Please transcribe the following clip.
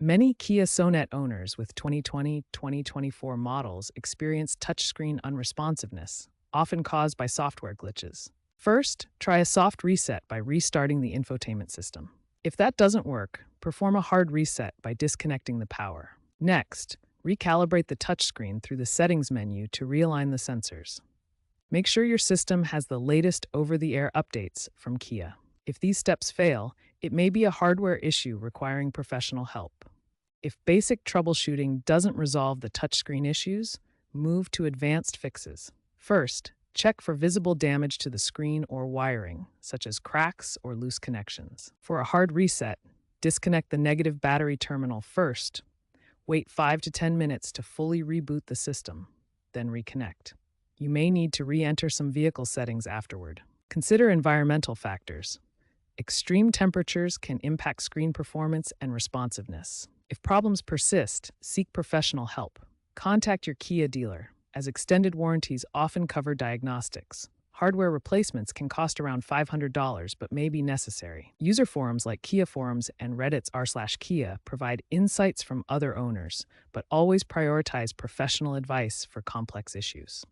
Many Kia Sonet owners with 2020-2024 models experience touchscreen unresponsiveness, often caused by software glitches. First, try a soft reset by restarting the infotainment system. If that doesn't work, perform a hard reset by disconnecting the power. Next, recalibrate the touchscreen through the settings menu to realign the sensors. Make sure your system has the latest over-the-air updates from Kia. If these steps fail, it may be a hardware issue requiring professional help. If basic troubleshooting doesn't resolve the touchscreen issues, move to advanced fixes. First, check for visible damage to the screen or wiring, such as cracks or loose connections. For a hard reset, disconnect the negative battery terminal first. Wait 5 to 10 minutes to fully reboot the system, then reconnect. You may need to re-enter some vehicle settings afterward. Consider environmental factors. Extreme temperatures can impact screen performance and responsiveness. If problems persist, seek professional help. Contact your Kia dealer, as extended warranties often cover diagnostics. Hardware replacements can cost around $500 but may be necessary. User forums like Kia Forums and Reddit's r/Kia provide insights from other owners, but always prioritize professional advice for complex issues.